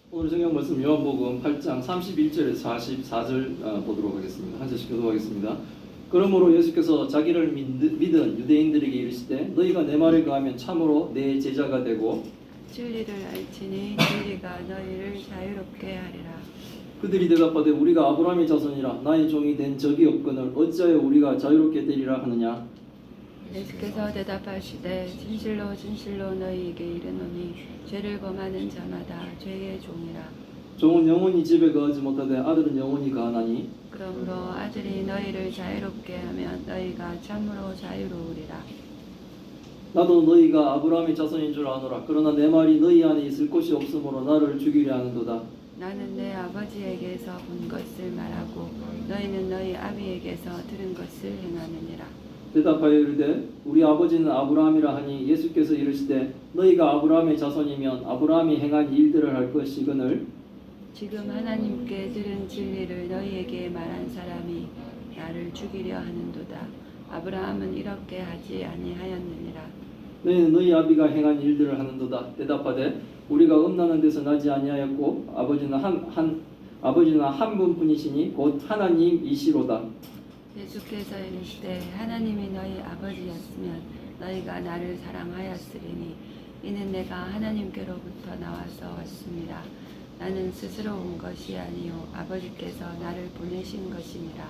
오늘 성경 말씀 요한복음 8장 31절에서 44절 보도록 하겠습니다. 한 절씩 교독하겠습니다. 그러므로 예수께서 자기를 믿은 유대인들에게 이르시되 너희가 내 말을 거하면 참으로 내 제자가 되고 진리를 알지니 진리가 너희를 자유롭게 하리라. 그들이 대답하되 우리가 아브라함의 자손이라 나의 종이 된 적이 없거늘 어찌하여 우리가 자유롭게 되리라 하느냐. 예수께서 대답하시되 진실로 진실로 너희에게 이르노니 죄를 범하는 자마다 죄의 종이라. 종은 영원히 집에 거하지 못하되 아들은 영원히 거하나니 그러므로 아들이 너희를 자유롭게 하면 너희가 참으로 자유로우리라. 나도 너희가 아브라함의 자손인 줄 아노라. 그러나 내 말이 너희 안에 있을 곳이 없으므로 나를 죽이려 하는도다. 나는 내 아버지에게서 본 것을 말하고 너희는 너희 아비에게서 들은 것을 행하느니라. 대답하여 이르되 우리 아버지는 아브라함이라 하니 예수께서 이르시되 너희가 아브라함의 자손이면 아브라함이 행한 일들을 할 것이거늘 지금 하나님께 들은 진리를 너희에게 말한 사람이 나를 죽이려 하는도다. 아브라함은 이렇게 하지 아니하였느니라. 너희는 너희 아비가 행한 일들을 하는도다. 대답하되 우리가 음란한 데서 나지 아니하였고 아버지는 한 분뿐이시니 곧 하나님이시로다. 예수께서 이르시되 하나님이 너희 아버지였으면 너희가 나를 사랑하였으리니 이는 내가 하나님께로부터 나와서 왔습니다. 나는 스스로 온 것이 아니요 아버지께서 나를 보내신 것이니라.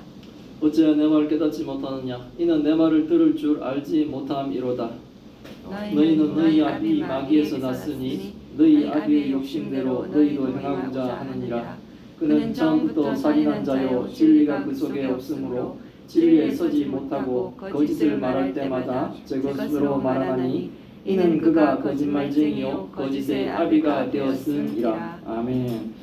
어찌하여 내 말을 깨닫지 못하느냐. 이는 내 말을 들을 줄 알지 못함이로다. 너희는 너희 아비 마귀에서 났으니 너희 아비의 욕심대로 너희도 행하고자 하느니라. 그는 처음부터 살인한 자요 진리가 그 속에 없으므로 진리에 서지 못하고 거짓을 말할 때마다 제 것으로 말하나니 이는 그가 거짓말쟁이요 거짓의 아비가 되었음이라. 아멘.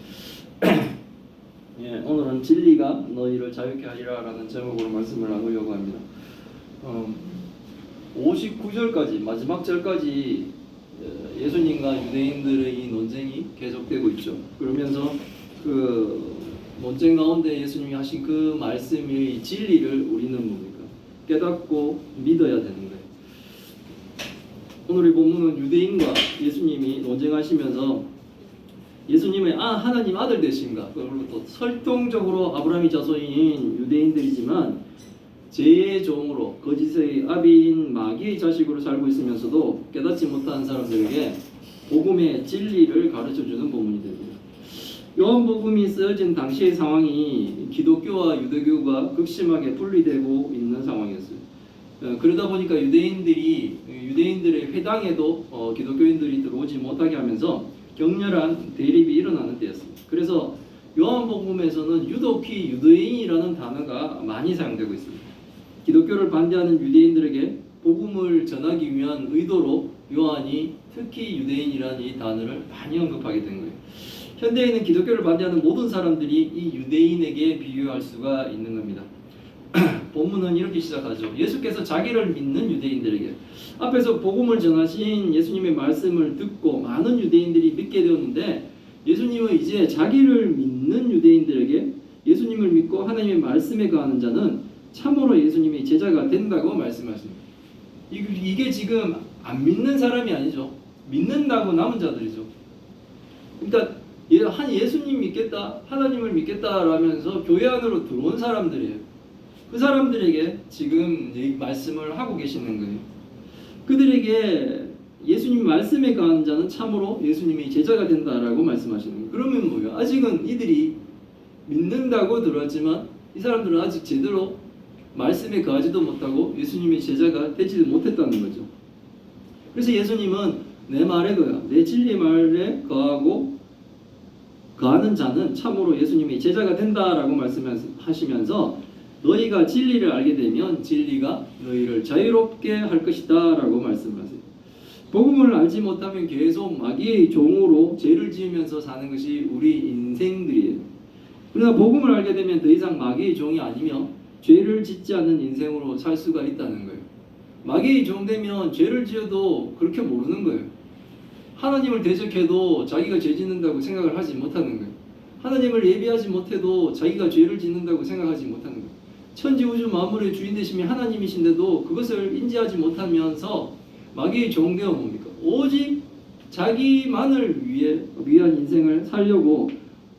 예, 오늘은 진리가 너희를 자유케 하리라 라는 제목으로 말씀을 나누려고 합니다. 59절까지 마지막 절까지 예수님과 유대인들의 이 논쟁이 계속되고 있죠. 그러면서 그 논쟁 가운데 예수님이 하신 그 말씀의 진리를 우리는 뭡니까? 깨닫고 믿어야 되는 거예요. 오늘의 본문은 유대인과 예수님이 논쟁하시면서 예수님의 하나님 아들 되신가? 그리고 또 설동적으로 아브라함의 자손인 유대인들이지만 죄의 종으로 거짓의 아비인 마귀의 자식으로 살고 있으면서도 깨닫지 못한 사람들에게 복음의 진리를 가르쳐주는 본문이 됩니다. 요한복음이 쓰여진 당시의 상황이 기독교와 유대교가 극심하게 분리되고 있는 상황이었어요. 그러다 보니까 유대인들의 회당에도 기독교인들이 들어오지 못하게 하면서 격렬한 대립이 일어나는 때였습니다. 그래서 요한복음에서는 유독히 유대인이라는 단어가 많이 사용되고 있습니다. 기독교를 반대하는 유대인들에게 복음을 전하기 위한 의도로 요한이 특히 유대인이라는 이 단어를 많이 언급하게 된 거예요. 현대에는 기독교를 반대하는 모든 사람들이 이 유대인에게 비유할 수가 있는 겁니다. 본문은 이렇게 시작하죠. 예수께서 자기를 믿는 유대인들에게 앞에서 복음을 전하신 예수님의 말씀을 듣고 많은 유대인들이 믿게 되었는데 예수님은 이제 자기를 믿는 유대인들에게 예수님을 믿고 하나님의 말씀에 거하는 자는 참으로 예수님의 제자가 된다고 말씀하십니다. 이게 지금 안 믿는 사람이 아니죠. 믿는다고 남은 자들이죠. 그러니까 한 예수님 믿겠다, 하나님을 믿겠다라면서 교회 안으로 들어온 사람들이에요. 그 사람들에게 지금 이 말씀을 하고 계시는 거예요. 그들에게 예수님 말씀에 거하는 자는 참으로 예수님의 제자가 된다라고 말씀하시는 거예요. 그러면 뭐예요? 아직은 이들이 믿는다고 들었지만 이 사람들은 아직 제대로 말씀에 거하지도 못하고 예수님의 제자가 되지도 못했다는 거죠. 그래서 예수님은 내 말에 거하, 내 진리 말에 거하고 거하는 자는 참으로 예수님의 제자가 된다라고 말씀하시면서 너희가 진리를 알게 되면 진리가 너희를 자유롭게 할 것이다 라고 말씀하세요. 복음을 알지 못하면 계속 마귀의 종으로 죄를 지으면서 사는 것이 우리 인생들이에요. 그러나 복음을 알게 되면 더 이상 마귀의 종이 아니며 죄를 짓지 않는 인생으로 살 수가 있다는 거예요. 마귀의 종 되면 죄를 지어도 그렇게 모르는 거예요. 하나님을 대적해도 자기가 죄 짓는다고 생각을 하지 못하는 거예요. 하나님을 예비하지 못해도 자기가 죄를 짓는다고 생각하지 못하는 거예요. 천지우주 만물의 주인 되심이 하나님이신데도 그것을 인지하지 못하면서 마귀의 종되어 뭡니까? 오직 자기만을 위한 인생을 살려고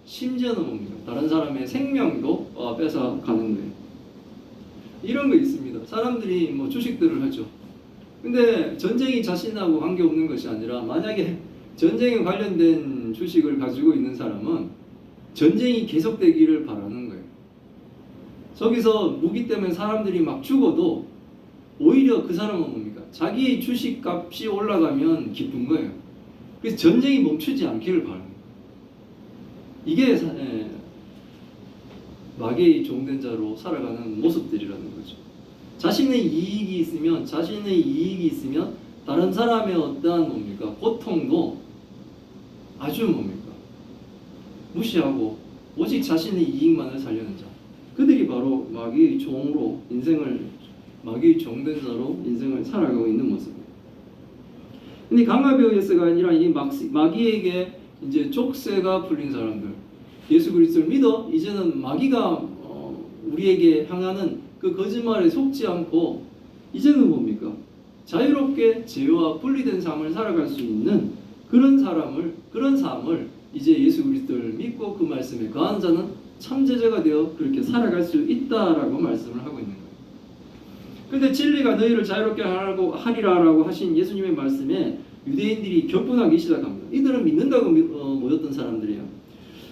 심지어는 뭡니까? 다른 사람의 생명도 뺏어가는 거예요. 이런 거 있습니다. 사람들이 뭐 주식들을 하죠. 근데 전쟁이 자신하고 관계없는 것이 아니라 만약에 전쟁에 관련된 주식을 가지고 있는 사람은 전쟁이 계속되기를 바라는 거예요. 저기서 무기 때문에 사람들이 막 죽어도 오히려 그 사람은 뭡니까? 자기의 주식 값이 올라가면 기쁜 거예요. 그래서 전쟁이 멈추지 않기를 바라는 거예요. 이게 마귀의 종된 자로 살아가는 모습들이라는 거죠. 자신의 이익이 있으면 다른 사람의 어떠한 뭡니까? 고통도 아주 뭡니까? 무시하고 오직 자신의 이익만을 살려는 자. 그들이 바로 마귀의 종된 자로 인생을 살아가고 있는 모습입니다. 근데 강압에 의해서가 아니라 이 마귀에게 이제 족쇄가 풀린 사람들, 예수 그리스도를 믿어 이제는 마귀가 우리에게 향하는 그 거짓말에 속지 않고 이제는 뭡니까? 자유롭게 죄와 분리된 삶을 살아갈 수 있는 그런 삶을 이제 예수 그리스도를 믿고 그 말씀에 거한 자는 참제자가 되어 그렇게 살아갈 수 있다라고 말씀을 하고 있는 거예요. 그런데 진리가 너희를 자유롭게 하리라라고 하신 예수님의 말씀에 유대인들이 격분하기 시작합니다. 이들은 믿는다고 모였던 사람들이에요.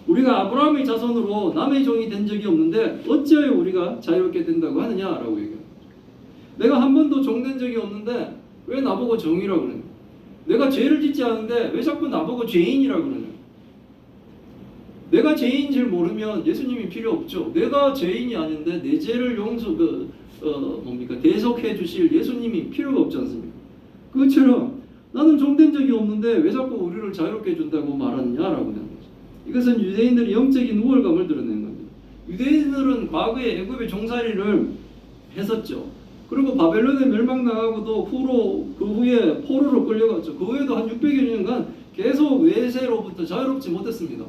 우리가 아브라함의 자손으로 남의 종이 된 적이 없는데 어찌하여 우리가 자유롭게 된다고 하느냐라고 얘기해요. 내가 한 번도 종된 적이 없는데 왜 나보고 종이라고 그러냐? 내가 죄를 짓지 않은데 왜 자꾸 나보고 죄인이라고 그러냐? 내가 죄인인 줄 모르면 예수님이 필요 없죠. 내가 죄인이 아닌데 내 죄를 대속해 주실 예수님이 필요가 없지 않습니까? 그것처럼 나는 종된 적이 없는데 왜 자꾸 우리를 자유롭게 해준다고 말하느냐라고 하는 거죠. 이것은 유대인들의 영적인 우월감을 드러내는 겁니다. 유대인들은 과거에 애굽의 종살이를 했었죠. 그리고 바벨론에 멸망당하고도 그 후에 포로로 끌려갔죠. 그 후에도 한 600여 년간 계속 외세로부터 자유롭지 못했습니다.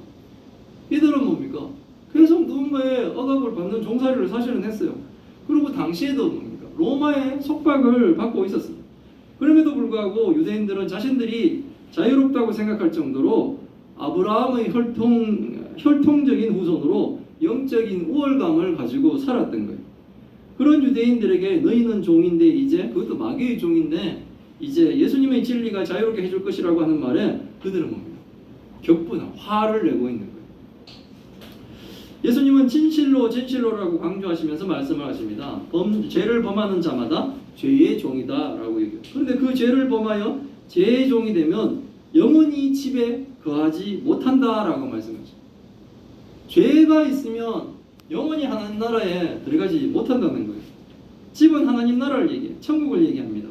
이들은 뭡니까? 계속 누군가의 억압을 받는 종살이를 사실은 했어요. 그리고 당시에도 뭡니까? 로마의 속박을 받고 있었습니다. 그럼에도 불구하고 유대인들은 자신들이 자유롭다고 생각할 정도로 아브라함의 혈통적인 후손으로 영적인 우월감을 가지고 살았던 거예요. 그런 유대인들에게 너희는 종인데 이제 그것도 마귀의 종인데 이제 예수님의 진리가 자유롭게 해줄 것이라고 하는 말에 그들은 뭡니까? 격분한 화를 내고 있는 거예요. 예수님은 진실로라고 강조하시면서 말씀을 하십니다. 죄를 범하는 자마다 죄의 종이다라고 얘기해요. 그런데 그 죄를 범하여 죄의 종이 되면 영원히 집에 거하지 못한다라고 말씀하죠. 죄가 있으면 영원히 하나님 나라에 들어가지 못한다는 거예요. 집은 하나님 나라를 얘기해요. 천국을 얘기합니다.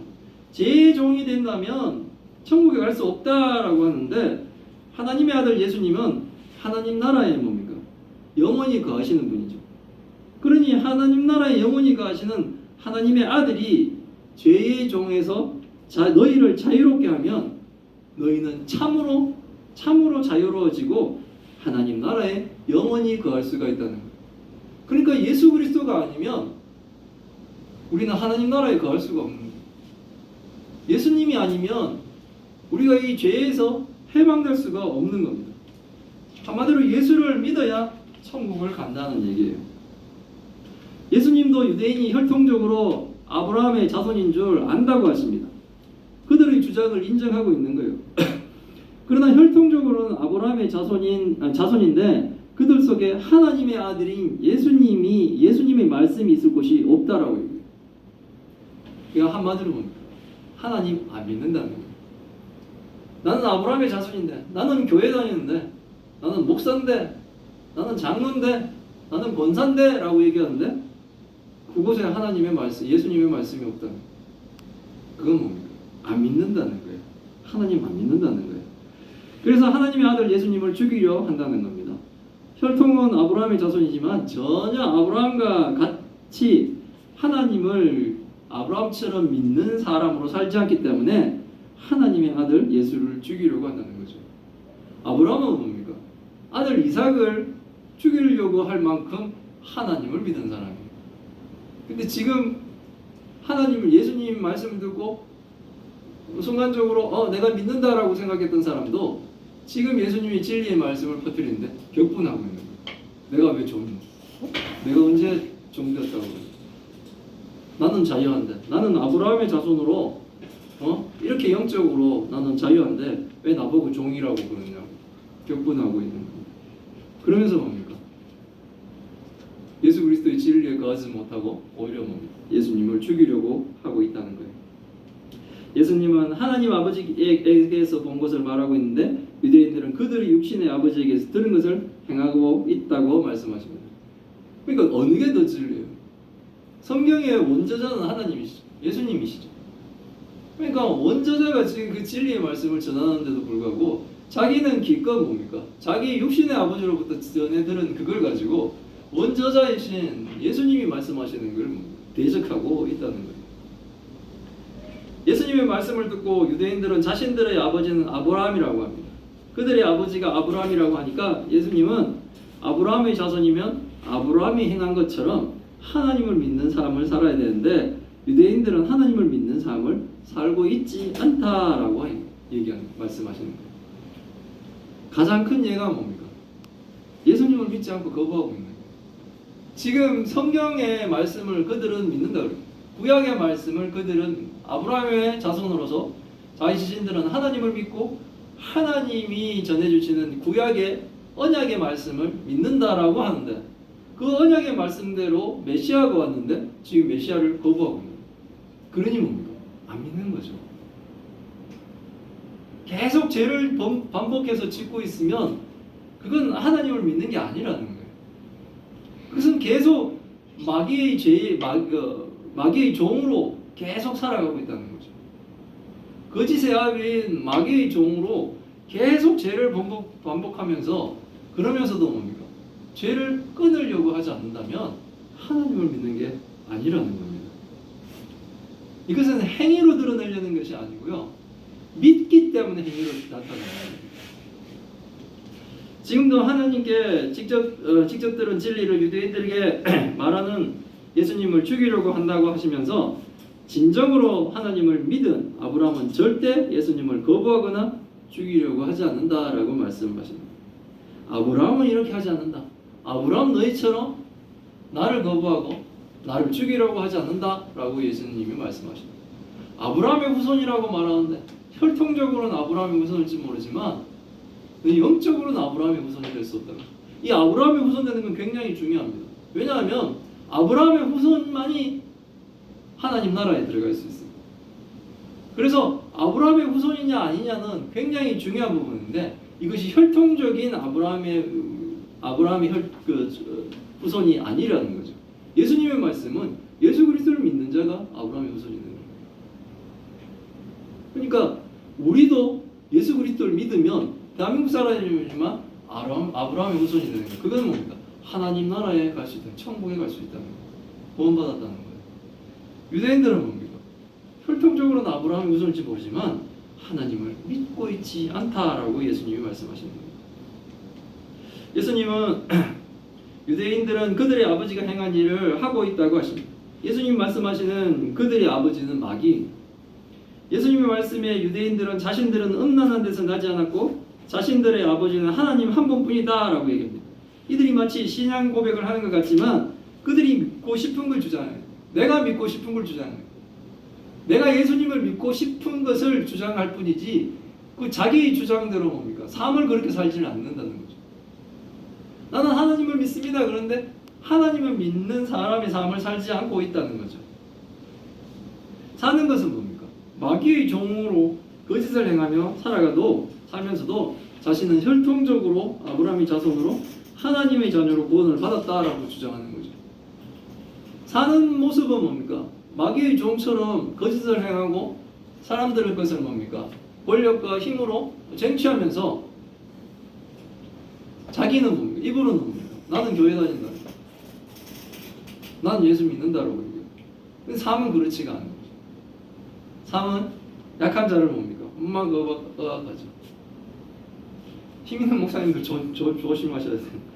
죄의 종이 된다면 천국에 갈 수 없다라고 하는데 하나님의 아들 예수님은 하나님 나라에 뭡니까? 영원히 거하시는 분이죠. 그러니 하나님 나라에 영원히 거하시는 하나님의 아들이 죄의 종에서 너희를 자유롭게 하면 너희는 참으로 자유로워지고 하나님 나라에 영원히 거할 수가 있다는 거예요. 그러니까 예수 그리스도가 아니면 우리는 하나님 나라에 거할 수가 없는 거예요. 예수님이 아니면 우리가 이 죄에서 해방될 수가 없는 겁니다. 한마디로 예수를 믿어야 천국을 간다는 얘기예요. 예수님도 유대인이 혈통적으로 아브라함의 자손인 줄 안다고 하십니다. 그들의 주장을 인정하고 있는 거예요. 그러나 혈통적으로는 아브라함의 자손인데 그들 속에 하나님의 아들인 예수님의 말씀이 있을 곳이 없다라고 얘기해요. 그러니까 한마디로 뭡니까? 하나님 안 믿는다는 거예요. 나는 아브라함의 자손인데, 나는 교회 다니는데, 나는 목사인데, 나는 장로인데, 나는 권사인데 라고 얘기하는데 그곳에 하나님의 말씀, 예수님의 말씀이 없다는 거예요. 그건 뭡니까? 안 믿는다는 거예요. 하나님 안 믿는다는 거예요. 그래서 하나님의 아들 예수님을 죽이려 한다는 겁니다. 혈통은 아브라함의 자손이지만 전혀 아브라함과 같이 하나님을 아브라함처럼 믿는 사람으로 살지 않기 때문에 하나님의 아들 예수를 죽이려고 한다는 거죠. 아브라함은 뭡니까? 아들 이삭을 죽이려고 할 만큼 하나님을 믿은 사람이에요. 근데 지금 하나님을 예수님 말씀을 듣고 순간적으로 내가 믿는다라고 생각했던 사람도 지금 예수님이 진리의 말씀을 퍼뜨리는데 격분하고 있는 거예요. 내가 왜 종? 내가 언제 종되었다고 그래? 나는 자유한데, 나는 아브라함의 자손으로 이렇게 영적으로 나는 자유한데 왜 나보고 종이라고 그러냐고 격분하고 있는 거예요. 그러면서 뭡니까? 예수 그리스도의 진리에 거하지 못하고 오히려 뭡니까? 예수님을 죽이려고 하고 있다는 거예요. 예수님은 하나님 아버지에게서 본 것을 말하고 있는데 유대인들은 그들이 육신의 아버지에게서 들은 것을 행하고 있다고 말씀하십니다. 그러니까 어느 게 더 진리예요? 성경의 원저자는 하나님이시죠. 예수님이시죠. 그러니까 원저자가 지금 그 진리의 말씀을 전하는데도 불구하고 자기는 기껏 뭡니까? 자기 육신의 아버지로부터 전해 들은 그걸 가지고 원저자이신 예수님이 말씀하시는 걸 대적하고 있다는 거예요. 예수님의 말씀을 듣고 유대인들은 자신들의 아버지는 아브라함이라고 합니다. 그들의 아버지가 아브라함이라고 하니까 예수님은 아브라함의 자손이면 아브라함이 행한 것처럼 하나님을 믿는 삶을 살아야 되는데 유대인들은 하나님을 믿는 삶을 살고 있지 않다라고 말씀하시는 거예요. 가장 큰 예가 뭡니까? 예수님을 믿지 않고 거부하고 있는 거예요. 지금 성경의 말씀을 그들은 믿는다 그래요. 구약의 말씀을 그들은 아브라함의 자손으로서 자기 자신들은 하나님을 믿고 하나님이 전해주시는 구약의 언약의 말씀을 믿는다라고 하는데 그 언약의 말씀대로 메시아가 왔는데 지금 메시아를 거부하고 있는 거예요. 그러니 뭡니까? 안 믿는 거죠. 계속 죄를 반복해서 짓고 있으면 그건 하나님을 믿는 게 아니라는 거예요. 그것은 계속 마귀의 종으로 계속 살아가고 있다는 거죠. 거짓의 아비인 마귀의 종으로 계속 죄를 반복하면서 그러면서도 뭡니까? 죄를 끊으려고 하지 않는다면 하나님을 믿는 게 아니라는 겁니다. 이것은 행위로 드러내려는 것이 아니고요. 믿기 때문에 행위로 나타나는 겁니다. 지금도 하나님께 직접 들은 진리를 유대인들에게 말하는 예수님을 죽이려고 한다고 하시면서 진정으로 하나님을 믿은 아브라함은 절대 예수님을 거부하거나 죽이려고 하지 않는다라고 말씀하십니다. 아브라함은 이렇게 하지 않는다. 아브라함 너희처럼 나를 거부하고 나를 죽이려고 하지 않는다라고 예수님이 말씀하십니다. 아브라함의 후손이라고 말하는데 혈통적으로는 아브라함의 후손일지 모르지만 영적으로는 아브라함의 후손이 될 수 없다. 이 아브라함의 후손 되는 건 굉장히 중요합니다. 왜냐하면 아브라함의 후손만이 하나님 나라에 들어갈 수 있습니다. 그래서 아브라함의 후손이냐 아니냐는 굉장히 중요한 부분인데 이것이 혈통적인 아브라함의 후손이 아니라는 거죠. 예수님의 말씀은 예수 그리스도를 믿는 자가 아브라함의 후손이 되는 거예요. 그러니까 우리도 예수 그리스도를 믿으면 대한민국 사람이지만 아브라함의 후손이 되는 거예요. 그건 뭡니까? 하나님 나라에 갈 수 있다. 천국에 갈 수 있다는 거예요. 구원받았다는 거예요. 유대인들은 뭡니까? 혈통적으로는 아브라함의 후손일지 모르지만 하나님을 믿고 있지 않다라고 예수님이 말씀하시는 거예요. 예수님은 유대인들은 그들의 아버지가 행한 일을 하고 있다고 하십니다. 예수님 말씀하시는 그들의 아버지는 마귀. 예수님의 말씀에 유대인들은 자신들은 음란한 데서 나지 않았고 자신들의 아버지는 하나님 한 분뿐이다 라고 얘기합니다. 이들이 마치 신앙 고백을 하는 것 같지만 그들이 믿고 싶은 걸 주장해요. 내가 믿고 싶은 걸 주장해요. 내가 예수님을 믿고 싶은 것을 주장할 뿐이지 그 자기 주장대로 뭡니까? 삶을 그렇게 살지는 않는다는 거죠. 나는 하나님을 믿습니다. 그런데 하나님을 믿는 사람의 삶을 살지 않고 있다는 거죠. 사는 것은 뭡니까? 마귀의 종으로 거짓을 행하며 살면서도 자신은 혈통적으로 아브라함의 자손으로 하나님의 자녀로 구원을 받았다라고 주장하는 거죠. 사는 모습은 뭡니까? 마귀의 종처럼 거짓을 행하고 사람들의 것을 뭡니까? 권력과 힘으로 쟁취하면서 자기는 뭡니까? 입으로는 뭡니까? 나는 교회 다닌다. 나는 예수 믿는다라고 얘기해요. 근데 삶은 그렇지가 않은 거죠. 삶은 약한 자를 뭡니까? 억하죠. 힘 있는 목사님들 조심하셔야 돼요.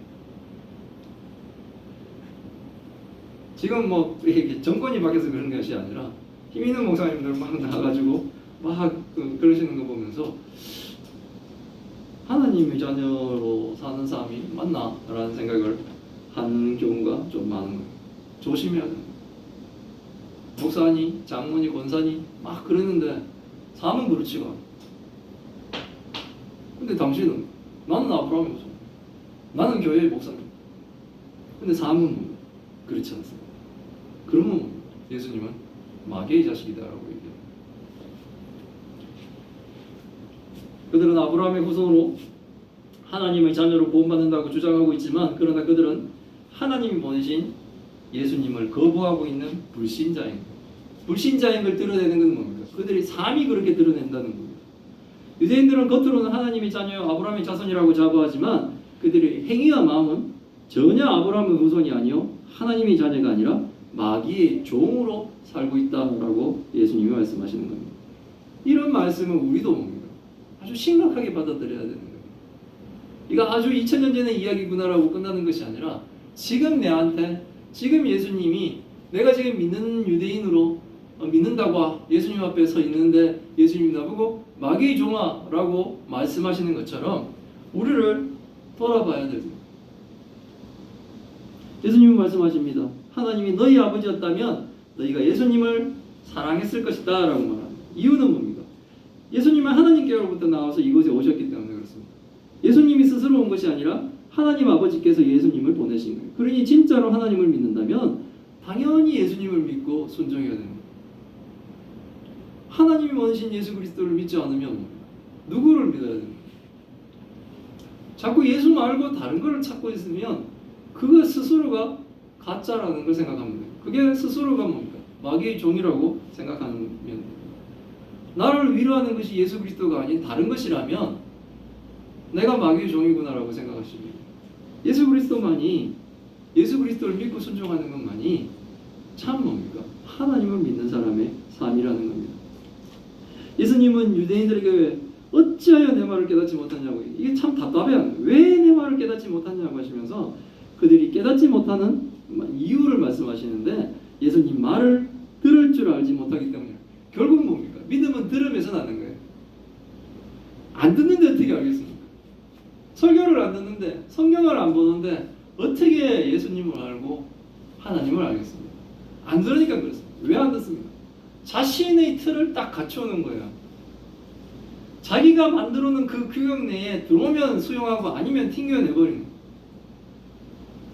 지금 뭐 이렇게 정권이 바뀌어서 그런 것이 아니라 힘 있는 목사님들 막 나와가지고 막 그러시는 거 보면서 하나님의 자녀로 사는 사람이 맞나? 라는 생각을 한 경우가 좀 많은 거예요. 조심해야 돼요. 목사니, 장모니, 권사니 막 그러는데 삶은 그렇지가 않아. 근데 당신은 나는 아브라함의 후손, 나는 교회의 목사님. 근데 삶은 그렇지 않습니다. 그러면 예수님은 마귀의 자식이다라고 얘기해요. 그들은 아브라함의 후손으로 하나님의 자녀로 구원받는다고 주장하고 있지만, 그러나 그들은 하나님이 보내신 예수님을 거부하고 있는 불신자인 걸 드러내는 건 뭡니까? 그들이 삶이 그렇게 드러낸다는 겁니다. 유대인들은 겉으로는 하나님의 자녀 아브라함의 자손이라고 자부하지만 그들의 행위와 마음은 전혀 아브라함의 후손이 아니요 하나님의 자녀가 아니라 마귀의 종으로 살고 있다라고 예수님이 말씀하시는 겁니다. 이런 말씀은 우리도 뭡니까? 아주 심각하게 받아들여야 되는 거예요. 이거 아주 2000년 전의 이야기구나라고 끝나는 것이 아니라 지금 내한테, 지금 예수님이 내가 지금 믿는 유대인으로 믿는다고 예수님 앞에 서 있는데 예수님이 나보고 마귀의 종아라고 말씀하시는 것처럼 우리를 돌아봐야 됩니다. 예수님은 말씀하십니다. 하나님이 너희 아버지였다면 너희가 예수님을 사랑했을 것이다 라고 말합니다. 이유는 뭡니까? 예수님은 하나님께로부터 나와서 이곳에 오셨기 때문에 그렇습니다. 예수님이 스스로 온 것이 아니라 하나님 아버지께서 예수님을 보내신 거예요. 그러니 진짜로 하나님을 믿는다면 당연히 예수님을 믿고 순종해야 됩니다. 하나님이 보내신 예수 그리스도를 믿지 않으면 누구를 믿어야 됩니까? 자꾸 예수 말고 다른 것을 찾고 있으면 그거 스스로가 가짜라는 걸 생각합니다. 그게 스스로가 뭡니까? 마귀의 종이라고 생각하면 나를 위로하는 것이 예수 그리스도가 아닌 다른 것이라면 내가 마귀의 종이구나라고 생각하십니다. 예수 그리스도만이, 예수 그리스도를 믿고 순종하는 것만이 참 뭡니까? 하나님을 믿는 사람의 삶이라는 겁니다. 예수님은 유대인들에게 어찌하여 내 말을 깨닫지 못하냐고, 이게 참 답답해요. 왜 내 말을 깨닫지 못하냐고 하시면서 그들이 깨닫지 못하는 이유를 말씀하시는데 예수님 말을 들을 줄 알지 못하기 때문에. 결국 뭡니까? 믿음은 들으면서 나는 거예요. 안 듣는데 어떻게 알겠습니까? 설교를 안 듣는데, 성경을 안 보는데 어떻게 예수님을 알고 하나님을 알겠습니까? 안 들으니까 그렇습니다. 왜 안 듣습니까? 자신의 틀을 딱 갖춰오는 거예요. 자기가 만들어놓은 그 규격 내에 들어오면 수용하고 아니면 튕겨내버리는 거예요.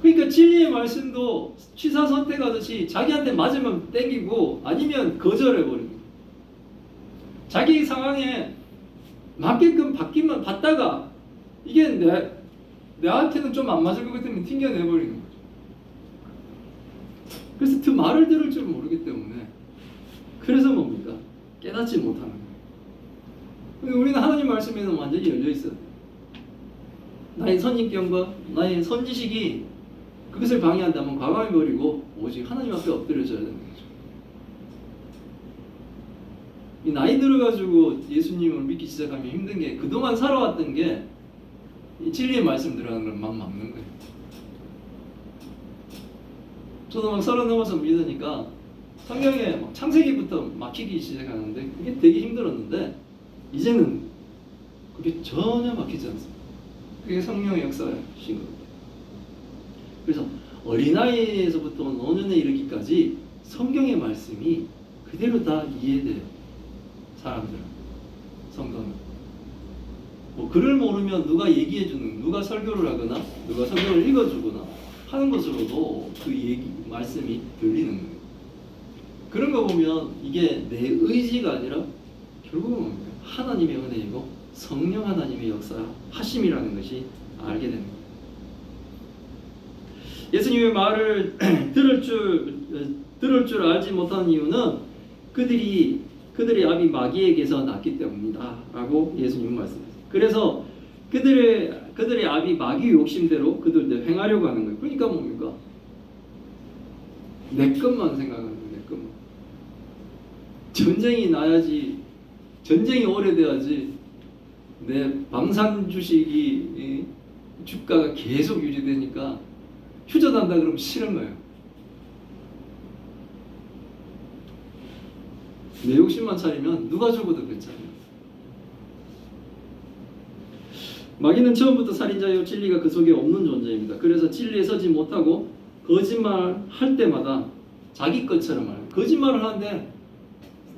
그러니까 진리의 말씀도 취사 선택하듯이 자기한테 맞으면 땡기고 아니면 거절해버리는 거예요. 자기 상황에 맞게끔 받다가 이게 내한테는 좀 안 맞을 것 같으면 튕겨내버리는 거죠. 그래서 그 말을 들을 줄 모르기 때문에 그래서 뭡니까? 깨닫지 못하는 거예요. 우리는 하나님 말씀에는 완전히 열려 있어요. 나의 선입견과 나의 선지식이 그것을 방해한다면 과감히 버리고 오직 하나님 앞에 엎드려져야 되는 거죠. 이 나이 들어가지고 예수님을 믿기 시작하면 힘든 게 그동안 살아왔던 게 이 진리의 말씀 들어가는 걸 막 막는 거예요. 저도 막 30 넘어서 믿으니까 성경에 막 창세기부터 막히기 시작하는데 그게 되게 힘들었는데 이제는 그게 전혀 막히지 않습니다. 그게 성령의 역사신 겁니다. 그래서 어린아이에서부터 노년에 이르기까지 성경의 말씀이 그대로 다 이해돼요. 사람들은. 성경은. 뭐 글을 모르면 누가 얘기해주는, 누가 설교를 하거나 누가 성경을 읽어주거나 하는 것으로도 그 얘기, 말씀이 들리는 거예요. 그런 거 보면 이게 내 의지가 아니라 결국은 뭡니까? 하나님의 은혜이고 성령 하나님의 역사하심이라는 것이 알게 됩니다. 예수님의 말을 들을 줄 알지 못하는 이유는 그들이 아비 마귀에게서 났기 때문이다 라고 예수님은 말씀하셨어요. 그래서 그들의 아비 마귀 욕심대로 그들도 행하려고 하는 거예요. 그러니까 뭡니까? 내 것만 생각하는 거예요. 내 것만. 전쟁이 나야지, 전쟁이 오래돼야지 내 방산 주식이 주가가 계속 유지되니까 휴전한다 그러면 싫은 거예요. 내 욕심만 차리면 누가 죽어도 괜찮아요. 마귀는 처음부터 살인자요 진리가 그 속에 없는 존재입니다. 그래서 진리에 서지 못하고 거짓말 할 때마다 자기 것처럼 말해요. 거짓말을 하는데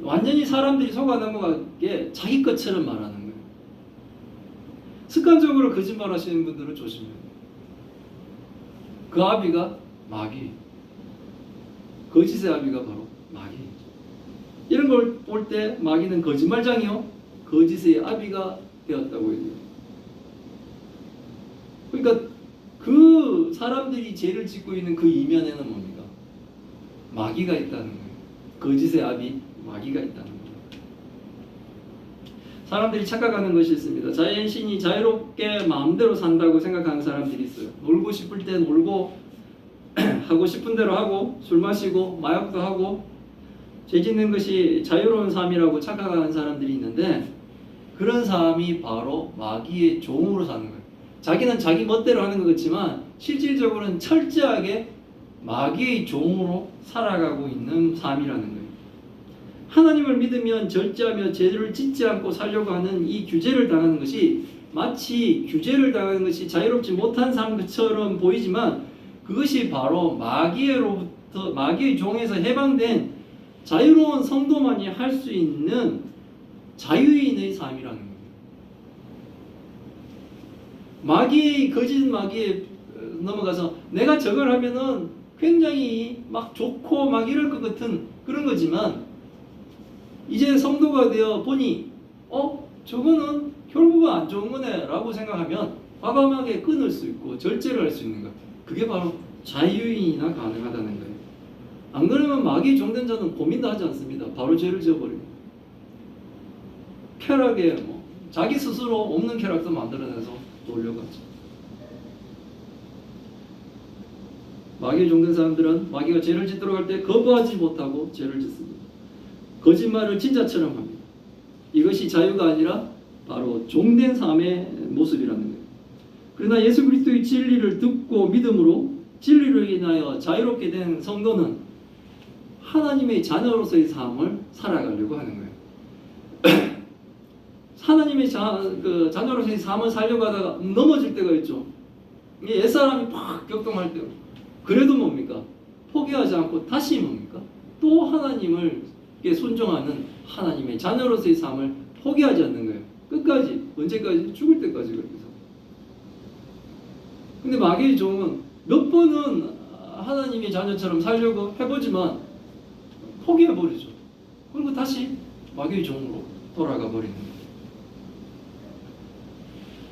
완전히 사람들이 속아 넘어가게 자기 것처럼 말하는 거예요. 습관적으로 거짓말 하시는 분들은 조심해요. 그 아비가 마귀, 거짓의 아비가 바로 마귀. 이런 걸 볼 때 마귀는 거짓말장이요 거짓의 아비가 되었다고 해요. 그러니까 그 사람들이 죄를 짓고 있는 그 이면에는 뭡니까? 마귀가 있다는 거예요. 거짓의 아비 마귀가 있다는 거예요. 사람들이 착각하는 것이 있습니다. 자신이 자유롭게 마음대로 산다고 생각하는 사람들이 있어요. 놀고 싶을 때 놀고 하고 싶은 대로 하고 술 마시고 마약도 하고 죄 짓는 것이 자유로운 삶이라고 착각하는 사람들이 있는데 그런 삶이 바로 마귀의 종으로 사는 거예요. 자기는 자기 멋대로 하는 것 같지만 실질적으로는 철저하게 마귀의 종으로 살아가고 있는 삶이라는 거예요. 하나님을 믿으면 절제하며 죄를 짓지 않고 살려고 하는 이 규제를 당하는 것이 마치 규제를 당하는 것이 자유롭지 못한 삶처럼 보이지만 그것이 바로 마귀로부터 마귀의 종에서 해방된 자유로운 성도만이 할 수 있는 자유인의 삶이라는 거예요. 마귀의 거짓 마귀에 넘어가서 내가 저걸 하면은 굉장히 막 좋고 막 이럴 것 같은 그런 거지만 이제 성도가 되어 보니 저거는 결국은 안 좋은 거네 라고 생각하면 과감하게 끊을 수 있고 절제를 할 수 있는 것. 그게 바로 자유인이나 가능하다는 거예요. 안 그러면 마귀의 종된 자는 고민도 하지 않습니다. 바로 죄를 지어버립니다. 쾌락에 자기 스스로 없는 쾌락도 만들어내서 놀려가죠. 마귀의 종된 사람들은 마귀가 죄를 짓도록 할 때 거부하지 못하고 죄를 짓습니다. 거짓말을 진짜처럼 합니다. 이것이 자유가 아니라 바로 종된 삶의 모습이라는 거예요. 그러나 예수 그리스도의 진리를 듣고 믿음으로 진리로 인하여 자유롭게 된 성도는 하나님의 자녀로서의 삶을 살아가려고 하는 거예요. 하나님의 자녀로서의 삶을 살려고 하다가 넘어질 때가 있죠. 옛사람이 팍 격동할 때 그래도 뭡니까? 포기하지 않고 다시 뭡니까? 또 하나님을 순종하는 하나님의 자녀로서의 삶을 포기하지 않는 거예요. 끝까지, 언제까지? 죽을 때까지 그렇게 살. 근데 마귀의 종은 몇 번은 하나님의 자녀처럼 살려고 해보지만 포기해버리죠. 그리고 다시 마귀의 종으로 돌아가 버리는 거예요.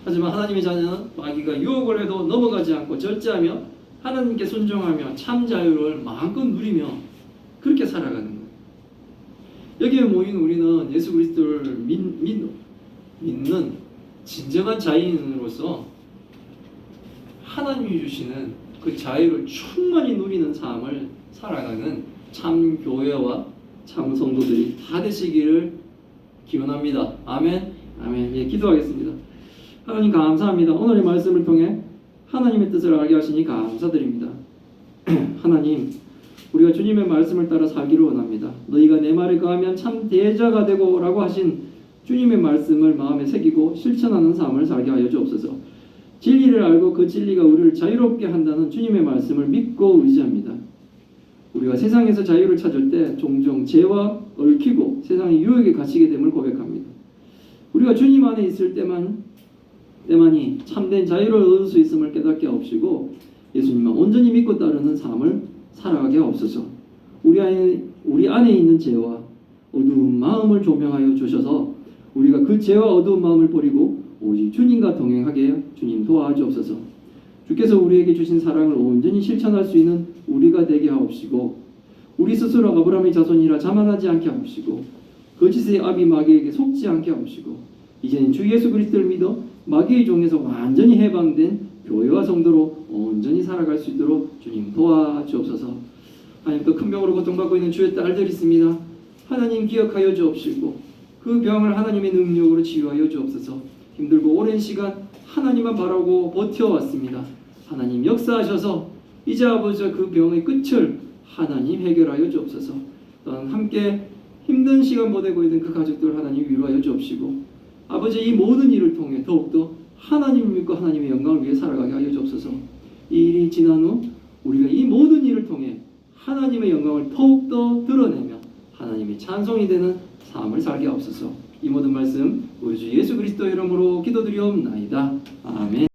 하지만 하나님의 자녀는 마귀가 유혹을 해도 넘어가지 않고 절제하며 하나님께 순종하며 참 자유를 마음껏 누리며 그렇게 살아가는 거예요. 여기에 모인 우리는 예수 그리스도를 믿는 진정한 자유인으로서 하나님이 주시는 그 자유를 충만히 누리는 삶을 살아가는 참 교회와 참 성도들이 다 되시기를 기원합니다. 아멘. 아멘. 예, 기도하겠습니다. 하나님 감사합니다. 오늘의 말씀을 통해 하나님의 뜻을 알게 하시니 감사드립니다. 하나님, 우리가 주님의 말씀을 따라 살기를 원합니다. 너희가 내 말에 거하면 참 대자가 되고 라고 하신 주님의 말씀을 마음에 새기고 실천하는 삶을 살게 하여 주옵소서. 진리를 알고 그 진리가 우리를 자유롭게 한다는 주님의 말씀을 믿고 의지합니다. 우리가 세상에서 자유를 찾을 때 종종 죄와 얽히고 세상의 유혹에 갇히게 됨을 고백합니다. 우리가 주님 안에 있을 때만이 참된 자유를 얻을 수 있음을 깨닫게 하옵시고 예수님만 온전히 믿고 따르는 삶을 살아가게 하옵소서. 우리 안에 있는 죄와 어두운 마음을 조명하여 주셔서 우리가 그 죄와 어두운 마음을 버리고 오직 주님과 동행하게 주님 도와주옵소서. 주께서 우리에게 주신 사랑을 온전히 실천할 수 있는 우리가 되게 하옵시고 우리 스스로 아브라함의 자손이라 자만하지 않게 하옵시고 거짓의 아비 마귀에게 속지 않게 하옵시고 이제는 주 예수 그리스도를 믿어 마귀의 종에서 완전히 해방된 교회와 성도로 온전히 살아갈 수 있도록 주님 도와주옵소서. 하나님, 또 큰 병으로 고통받고 있는 주의 딸들이 있습니다. 하나님 기억하여 주옵시고 그 병을 하나님의 능력으로 치유하여 주옵소서. 힘들고 오랜 시간 하나님만 바라고 버텨왔습니다. 하나님 역사하셔서 이제 아버지 그 병의 끝을 하나님 해결하여 주옵소서. 또한 함께 힘든 시간 보내고 있는 그 가족들 하나님 위로하여 주옵시고 아버지 이 모든 일을 통해 더욱더 하나님을 믿고 하나님의 영광을 위해 살아가게 하여 주옵소서. 이 일이 지난 후 우리가 이 모든 일을 통해 하나님의 영광을 더욱더 드러내며 하나님의 찬송이 되는 삶을 살게 하옵소서. 이 모든 말씀 우리 주 예수 그리스도 이름으로 기도드리옵나이다. 아멘.